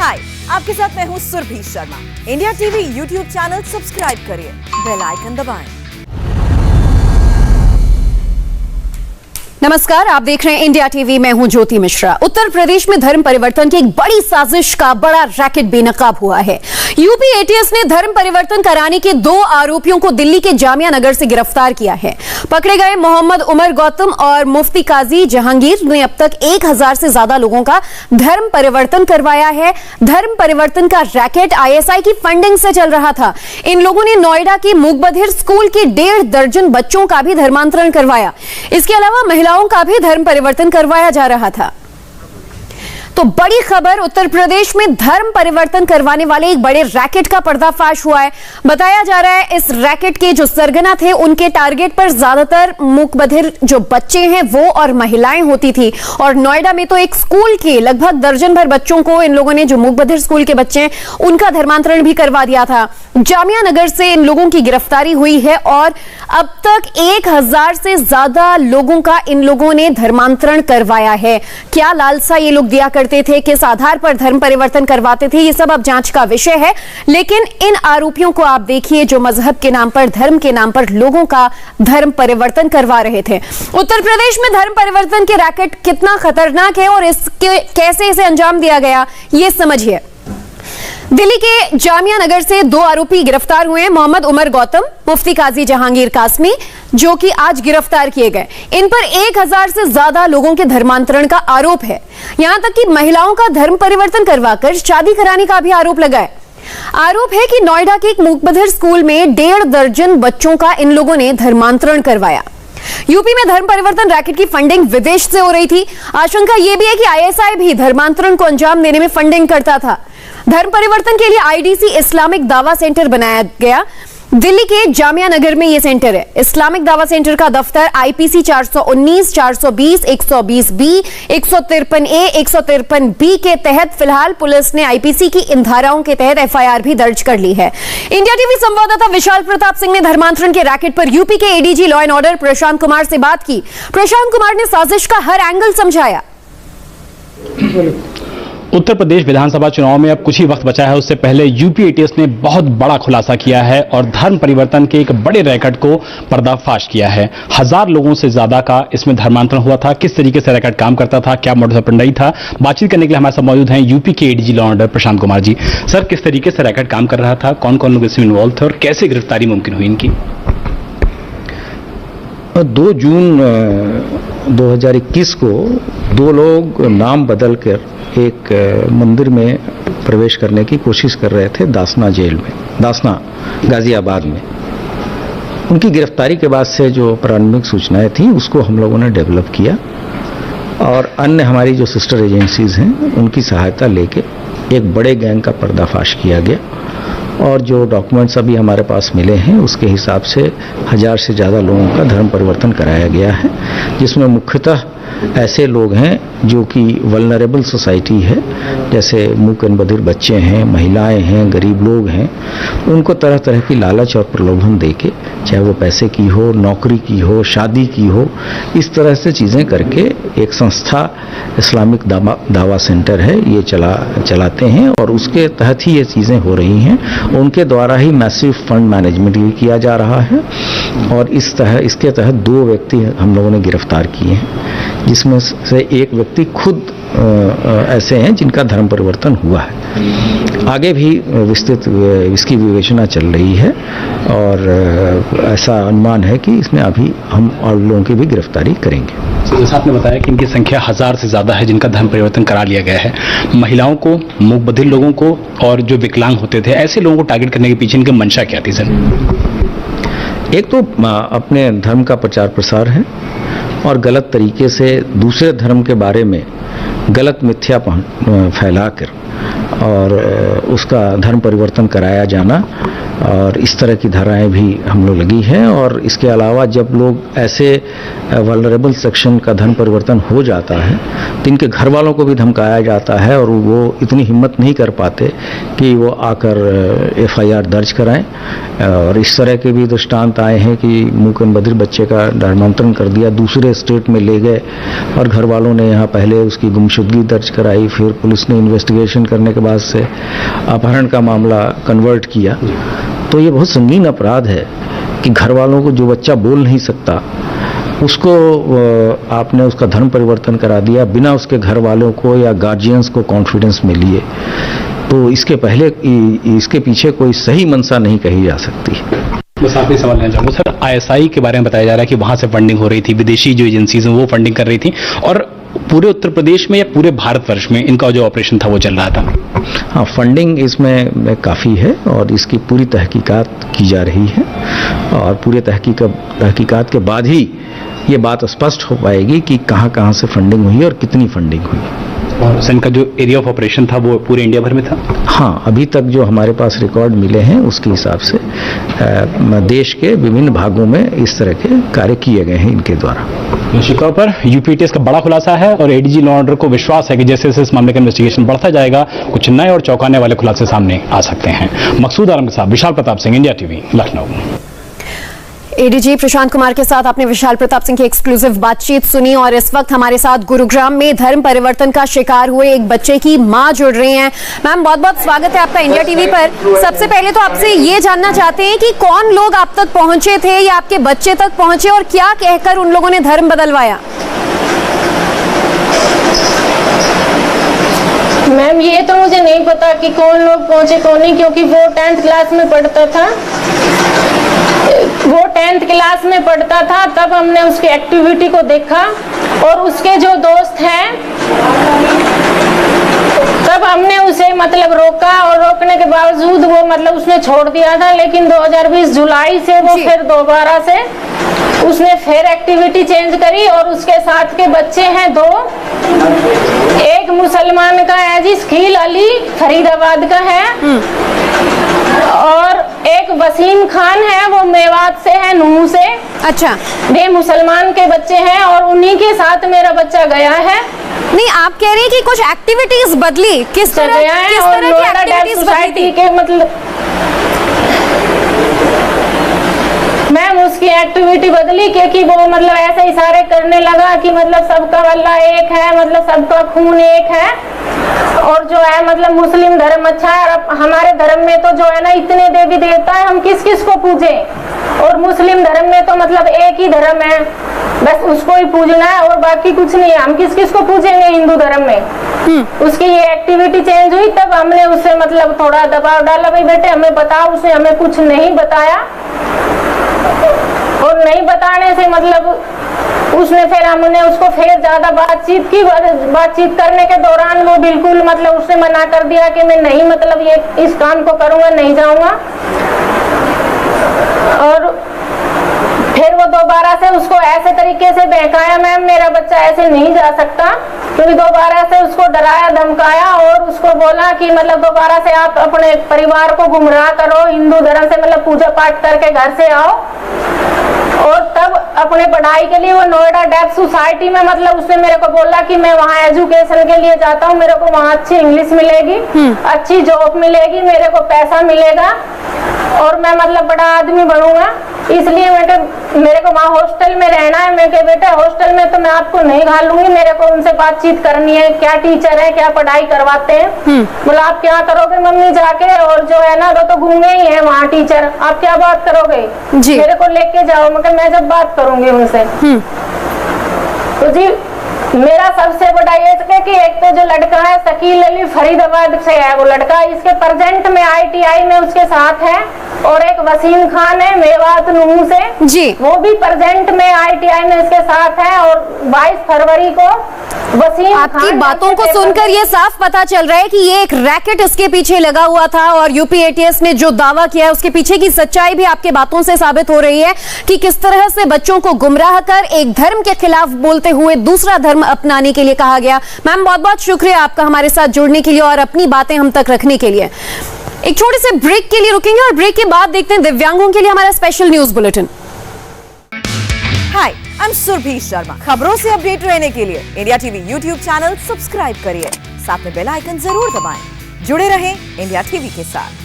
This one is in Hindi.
हाय, आपके साथ मैं हूँ Surabhi Sharma. India TV YouTube channel subscribe करिए, बेल आइकन दबाएं। नमस्कार, आप देख रहे हैं इंडिया टीवी। मैं हूं ज्योति मिश्रा। उत्तर प्रदेश में धर्म परिवर्तन की एक बड़ी साजिश का बड़ा रैकेट बेनकाब हुआ है। यूपी एटीएस ने धर्म परिवर्तन कराने के 2 आरोपियों को दिल्ली के जामिया नगर से गिरफ्तार किया है। पकड़े गए मोहम्मद उमर गौतम और मुफ्ती काजी जहांगीर ने अब तक 1000 से ज्यादा लोगों का धर्म परिवर्तन करवाया है। धर्म परिवर्तन का रैकेट आईएसआई की फंडिंग से चल रहा था। इन लोगों ने नोएडा के मूकबधिर स्कूल के 1.5 दर्जन बच्चों का भी धर्मांतरण करवाया। इसके अलावा महिलाओं का भी धर्म परिवर्तन करवाया जा रहा था। तो बड़ी खबर, उत्तर प्रदेश में धर्म परिवर्तन करवाने वाले एक बड़े रैकेट का पर्दाफाश हुआ है। बताया जा रहा है इस रैकेट के जो सरगना थे उनके टारगेट पर ज्यादातर मूकबधिर जो बच्चे हैं वो और महिलाएं होती थी। और नोएडा में तो एक स्कूल के लगभग दर्जन भर बच्चों को इन लोगों ने, जो मूकबधिर स्कूल के बच्चे हैं, उनका धर्मांतरण भी करवा दिया था। जामिया नगर से इन लोगों की गिरफ्तारी हुई है और अब तक 1000 से ज्यादा लोगों का इन लोगों ने धर्मांतरण करवाया है। क्या लालसा ये लोग दिया करते थे, किस आधार पर धर्म परिवर्तन करवाते थे, ये सब अब जांच का विषय है। लेकिन इन आरोपियों को आप देखिए जो मजहब के नाम पर, धर्म के नाम पर लोगों का धर्म परिवर्तन करवा रहे थे। उत्तर प्रदेश में धर्म परिवर्तन के रैकेट कितना खतरनाक है और इसके कैसे इसे अंजाम दिया गया, ये समझिए। दिल्ली के जामिया नगर से 2 आरोपी गिरफ्तार हुए हैं। मोहम्मद उमर गौतम, मुफ्ती काजी जहांगीर कासमी, जो कि आज गिरफ्तार किए गए। इन पर 1000 से ज्यादा लोगों के धर्मांतरण का आरोप है। यहां तक कि महिलाओं का धर्म परिवर्तन करवाकर शादी कराने का भी आरोप लगा है। आरोप है कि नोएडा के एक मूकबधिर स्कूल में 1.5 दर्जन बच्चों का इन लोगों ने धर्मांतरण करवाया। यूपी में धर्म परिवर्तन रैकेट की फंडिंग विदेश से हो रही थी। आशंका यह भी है कि आईएसआई भी धर्मांतरण को अंजाम देने में फंडिंग करता था। धर्म परिवर्तन के लिए आईडीसी इस्लामिक दावा सेंटर बनाया गया। दिल्ली के जामिया नगर में यह सेंटर है। इस्लामिक दावा सेंटर का दफ्तर आईपीसी 419, 420, 120B, 153A, 153B के तहत फिलहाल पुलिस ने आईपीसी की इन धाराओं के तहत एफआईआर भी दर्ज कर ली है। इंडिया टीवी संवाददाता विशाल प्रताप सिंह ने धर्मांतरण के रैकेट पर यूपी के ADG law and order Prashant Kumar से बात की। प्रशांत कुमार ने साजिश का हर एंगल समझाया। उत्तर प्रदेश विधानसभा चुनाव में अब कुछ ही वक्त बचा है, उससे पहले यूपी एटीएस ने बहुत बड़ा खुलासा किया है और धर्म परिवर्तन के एक बड़े रैकेट को पर्दाफाश किया है। 1000 लोगों से ज्यादा का इसमें धर्मांतरण हुआ था। किस तरीके से रैकेट काम करता था, क्या मोडस ऑपरेंडी था, बातचीत करने के लिए हमारे साथ मौजूद हैं यूपी के ADG law and order Prashant Kumar ji. Sir, किस तरीके से रैकेट काम कर रहा था, कौन कौन लोग इसमें इन्वॉल्व थे और कैसे गिरफ्तारी मुमकिन हुई इनकी? 2 जून 2021 को 2 लोग नाम बदलकर एक मंदिर में प्रवेश करने की कोशिश कर रहे थे दासना जेल में, दासना गाजियाबाद में। उनकी गिरफ्तारी के बाद से जो प्रारंभिक सूचनाएं थी उसको हम लोगों ने डेवलप किया और अन्य हमारी जो सिस्टर एजेंसीज हैं उनकी सहायता लेके एक बड़े गैंग का पर्दाफाश किया गया और जो डॉक्यूमेंट्स अभी हमारे पास मिले हैं उसके हिसाब से 1000 से ज़्यादा लोगों का धर्म परिवर्तन कराया गया है, जिसमें मुख्यतः ऐसे लोग हैं जो कि वल्नरेबल सोसाइटी है, जैसे मूक एंड बधिर बच्चे हैं, महिलाएं हैं, गरीब लोग हैं। उनको तरह तरह की लालच और प्रलोभन देके, चाहे वो पैसे की हो, नौकरी की हो, शादी की हो, इस तरह से चीज़ें करके एक संस्था इस्लामिक दावा सेंटर है ये चलाते हैं और उसके तहत ही ये चीज़ें हो रही हैं। उनके द्वारा ही मैसिव फंड मैनेजमेंट भी किया जा रहा है और इसके तहत 2 व्यक्ति हम लोगों ने गिरफ्तार किए हैं, जिसमें से एक व्यक्ति खुद ऐसे हैं जिनका धर्म परिवर्तन हुआ है। आगे भी विस्तृत इसकी विवेचना चल रही है और ऐसा अनुमान है कि इसमें अभी हम और लोगों की भी गिरफ्तारी करेंगे। जैसा आपने बताया कि इनकी संख्या 1000 से ज्यादा है जिनका धर्म परिवर्तन करा लिया गया है। महिलाओं को, मूकबधिर लोगों को और जो विकलांग होते थे, ऐसे लोगों को टारगेट करने के पीछे इनकी मंशा क्या थी सर? एक तो अपने धर्म का प्रचार प्रसार है और गलत तरीके से दूसरे धर्म के बारे में गलत मिथ्या फैलाकर और उसका धर्म परिवर्तन कराया जाना और इस तरह की धाराएं भी हम लोग लगी हैं। और इसके अलावा जब लोग ऐसे वल्नरेबल सेक्शन का धर्म परिवर्तन हो जाता है तो इनके घर वालों को भी धमकाया जाता है और वो इतनी हिम्मत नहीं कर पाते कि वो आकर एफआईआर दर्ज कराएं। और इस तरह के भी दृष्टांत आए हैं कि मूक एंड बधिर बच्चे का धर्मांतरण कर दिया, दूसरे स्टेट में ले गए और घर वालों ने यहाँ पहले उसकी गुमशुदगी दर्ज कराई, फिर पुलिस ने इन्वेस्टिगेशन करने के बाद पास से अपहरण का मामला कन्वर्ट किया। तो ये बहुत संगीन अपराध है कि घर वालों को, जो बच्चा बोल नहीं सकता उसको आपने उसका धर्म परिवर्तन करा दिया बिना उसके घर वालों को या गार्जियंस को कॉन्फिडेंस में लिए। तो इसके पीछे कोई सही मंशा नहीं कही जा सकती। बस आखिरी सवाल लेना चाहूँगा सर, ISI के बारे में बताया जा रहा है कि वहां से फंडिंग हो रही थी, विदेशी जो एजेंसीज हैं वो फंडिंग कर रही थी, और पूरे उत्तर प्रदेश में या पूरे भारतवर्ष में इनका जो ऑपरेशन था वो चल रहा था। हाँ, फंडिंग इसमें काफ़ी है और इसकी पूरी तहकीकात की जा रही है, और पूरे तहकीकात के बाद ही ये बात स्पष्ट हो पाएगी कि कहाँ कहाँ से फंडिंग हुई और कितनी फंडिंग हुई। और इनका जो एरिया ऑफ ऑपरेशन था वो पूरे इंडिया भर में था? हाँ, अभी तक जो हमारे पास रिकॉर्ड मिले हैं उसके हिसाब से देश के विभिन्न भागों में इस तरह के कार्य किए गए हैं इनके द्वारा। निश्चित तौर पर यूपीएटीएस का बड़ा खुलासा है और एडीजी लॉ ऑर्डर को विश्वास है कि जैसे जैसे इस मामले का इन्वेस्टिगेशन बढ़ता जाएगा कुछ नए और चौंकाने वाले खुलासे सामने आ सकते हैं। मकसूद आलम के साथ Vishal Pratap Singh, India TV, Lucknow. ADG Prashant Kumar के साथ आपने विशाल प्रताप सिंह की एक्सक्लूसिव बातचीत सुनी, और इस वक्त हमारे साथ गुरुग्राम में धर्म परिवर्तन का शिकार हुए एक बच्चे की मां जुड़ रही हैं। मैम, बहुत बहुत स्वागत है आपका इंडिया टीवी पर। सबसे पहले तो आपसे ये जानना चाहते हैं कि कौन लोग आप तक पहुंचे थे या आपके बच्चे तक पहुंचे, और क्या कहकर उन लोगों ने धर्म बदलवाया? मैम, ये तो मुझे नहीं पता कि कौन लोग पहुंचे कौन नहीं, क्योंकि वो 10th क्लास में पढ़ता था। वो 10th क्लास में पढ़ता था तब हमने उसकी एक्टिविटी को देखा, और उसके जो दोस्त हैं तब हमने उसे मतलब रोका, और रोकने के बावजूद वो मतलब उसने छोड़ दिया था। लेकिन 2020 जुलाई से वो फिर दोबारा से उसने फिर एक्टिविटी चेंज करी, और उसके साथ के बच्चे हैं 2। एक मुसलमान का है जी, शकील अली फरीदाबाद का है, और एक वसीम खान है, वो मेवात से है, नूह से। अच्छा, वे मुसलमान के बच्चे हैं और उन्हीं के साथ मेरा बच्चा गया है। नहीं, आप कह रही हैं कि कुछ एक्टिविटीज बदली, किस तरह की एक्टिविटीज बदली? के मतलब मैम, उसकी एक्टिविटी बदली क्योंकि वो मतलब ऐसे इशारे करने लगा कि मतलब सबका अल्लाह एक है, मतलब सबका खून एक है, और जो है मतलब मुस्लिम धर्म अच्छा है, और हमारे धर्म में तो जो है ना इतने देवी देवता है, हम किस किस को पूजें, और मुस्लिम धर्म में तो मतलब एक ही धर्म है, बस उसको ही पूजना है और बाकी कुछ नहीं है, हम किस किस को पूजेंगे हिंदू धर्म में। उसकी ये एक्टिविटी चेंज हुई, तब हमने उससे मतलब थोड़ा दबाव डाला, भाई बेटे हमें बताओ। उसने हमें कुछ नहीं बताया, और नहीं बताने से मतलब उसने फिर हमने उसको फिर ज्यादा बातचीत की। बातचीत करने के दौरान वो बिल्कुल मतलब उसने मना कर दिया कि मैं नहीं मतलब ये इस काम को करूंगा, नहीं जाऊंगा। और फिर वो दोबारा से उसको ऐसे तरीके से बहकाया, मैम मेरा बच्चा ऐसे नहीं जा सकता, क्योंकि दोबारा से उसको डराया धमकाया, और उसको बोला कि मतलब दोबारा से आप अपने परिवार को गुमराह करो, हिंदू धर्म से मतलब पूजा पाठ करके घर से आओ। और तब अपने पढ़ाई के लिए वो नोएडा डेफ सोसाइटी में मतलब उसने मेरे को बोला कि मैं वहाँ एजुकेशन के लिए जाता हूँ, मेरे को वहाँ अच्छी इंग्लिश मिलेगी, अच्छी जॉब मिलेगी, मेरे को पैसा मिलेगा, और मैं मतलब बड़ा आदमी बनूंगा, इसलिए मेरे को वहाँ हॉस्टल में रहना है। मैं कह बेटा हॉस्टल में तो मैं आपको नहीं घालूंगी, मेरे को उनसे बातचीत करनी है, क्या टीचर है, क्या पढ़ाई करवाते हैं। बोला आप क्या करोगे मम्मी जाके, और जो है ना तो गूंगे ही है वहाँ टीचर, आप क्या बात करोगे, मेरे को लेके जाओ। मगर मैं जब बात करूंगी उनसे तो जी मेरा सबसे बड़ा ये है कि एक तो जो लड़का है शकील अली फरीदाबाद से है, वो लड़का इसके प्रेजेंट में ITI में उसके साथ है, और एक वसीम खान है मेवात नूह से जी, वो भी प्रेजेंट में ITI में इसके साथ है। और 22 फरवरी को वसीम आपकी बातों को सुनकर ये साफ पता चल रहा है कि ये एक रैकेट इसके पीछे लगा हुआ था, और यूपीएटीएस ने जो दावा किया है उसके पीछे की सच्चाई भी आपके बातों से साबित हो रही है कि किस तरह से बच्चों को गुमराह कर एक धर्म के खिलाफ बोलते हुए दूसरा धर्म अपनाने के लिए कहा गया। मैम बहुत बहुत शुक्रिया आपका हमारे साथ जुड़ने के लिए और अपनी बातें हम तक रखने के लिए। एक छोटे से ब्रेक के लिए रुकेंगे और ब्रेक के बाद देखते हैं दिव्यांगों के लिए हमारा special news bulletin. Hi, I am Surabhi Sharma. खबरों से अपडेट रहने के लिए India TV YouTube channel subscribe करिए, साथ में बेल आइकन जरूर दबाएं। जुड़े रहें इंडिया टीवी के साथ।